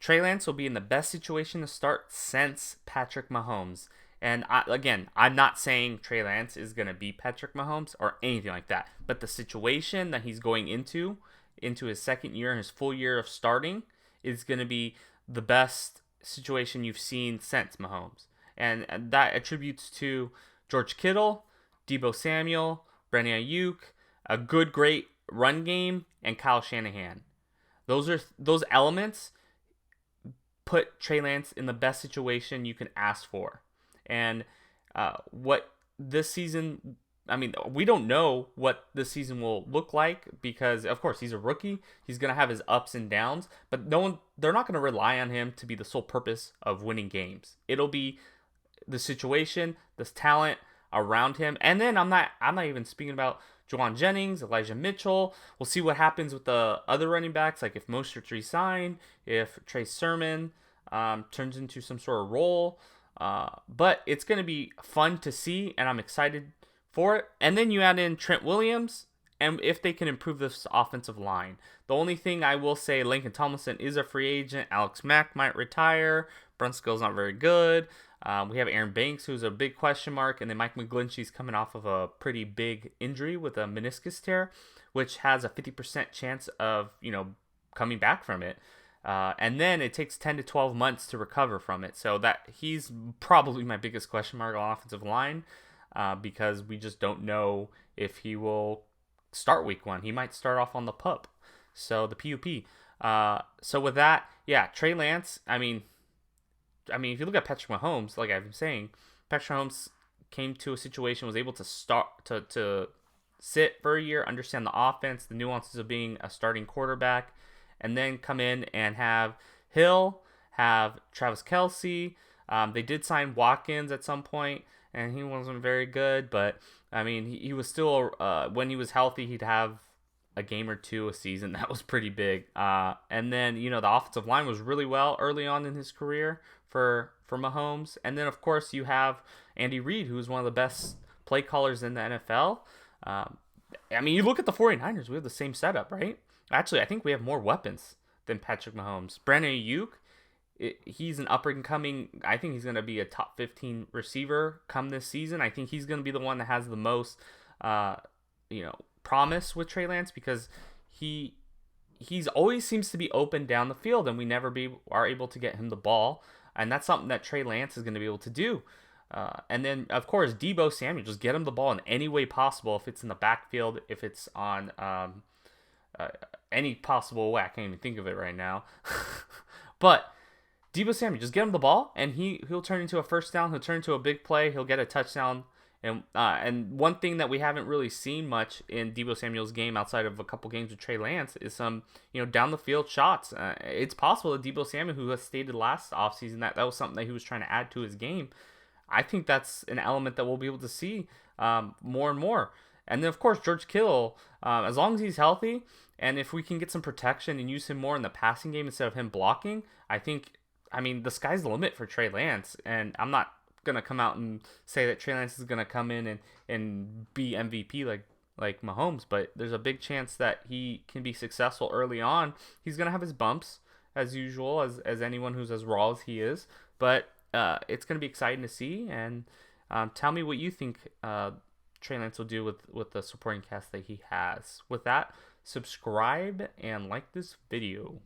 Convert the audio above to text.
Trey Lance will be in the best situation to start since Patrick Mahomes. And I'm not saying Trey Lance is going to be Patrick Mahomes or anything like that. But the situation that he's going into his second year and his full year of starting, is going to be the best situation you've seen since Mahomes. And that attributes to George Kittle, Debo Samuel, Brandon Ayuk, a great run game, and Kyle Shanahan. Those elements put Trey Lance in the best situation you can ask for. And what this season, I mean, we don't know what this season will look like because, of course, he's a rookie. He's going to have his ups and downs, but they're not going to rely on him to be the sole purpose of winning games. It'll be the situation, this talent around him, and then I'm not even speaking about Juwan Jennings, Elijah Mitchell. We'll see what happens with the other running backs, like if Mostert's re-signed, if Trey Sermon turns into some sort of role. But it's going to be fun to see, and I'm excited for it. And then you add in Trent Williams, and if they can improve this offensive line. The only thing I will say, Lincoln Tomlinson is a free agent. Alex Mack might retire. Brunskill's not very good. We have Aaron Banks, who's a big question mark, and then Mike McGlinchey's coming off of a pretty big injury with a meniscus tear, which has a 50% chance of, coming back from it. And then it takes 10 to 12 months to recover from it. So that he's probably my biggest question mark on offensive line, because we just don't know if he will start week 1. He might start off on the PUP. So the PUP. So with that, yeah, Trey Lance, I mean, if you look at Patrick Mahomes, like I've been saying, Patrick Mahomes came to a situation, was able to start to sit for a year, understand the offense, the nuances of being a starting quarterback, and then come in and have Hill, have Travis Kelce. They did sign Watkins at some point, and he wasn't very good, but I mean, he was still, when he was healthy, he'd have a game or two a season. That was pretty big. And then, the offensive line was really well early on in his career for Mahomes. And then, of course, you have Andy Reid, who's one of the best play callers in the NFL. You look at the 49ers, we have the same setup, right? Actually, I think we have more weapons than Patrick Mahomes. Brandon Ayuk, he's an up and coming. I think he's going to be a top 15 receiver come this season. I think he's going to be the one that has the most, promise with Trey Lance, because he's always seems to be open down the field, and we never are able to get him the ball, and that's something that Trey Lance is going to be able to do. And then, of course, Debo Samuel, just get him the ball in any way possible. If it's in the backfield, if it's on any possible way. I can't even think of it right now. But Debo Samuel, just get him the ball, and he'll turn into a first down. He'll turn into a big play. He'll get a touchdown. And one thing that we haven't really seen much in Debo Samuel's game outside of a couple games with Trey Lance is some, down the field shots. It's possible that Debo Samuel, who has stated last offseason that was something that he was trying to add to his game, I think that's an element that we'll be able to see more and more. And then, of course, George Kittle, as long as he's healthy, and if we can get some protection and use him more in the passing game instead of him blocking, the sky's the limit for Trey Lance. And I'm not going to come out and say that Trey Lance is going to come in and be MVP like Mahomes, but there's a big chance that he can be successful early on. He's going to have his bumps, as usual, as anyone who's as raw as he is, but it's going to be exciting to see. And tell me what you think Trey Lance will do with the supporting cast that he has. With that, subscribe and like this video.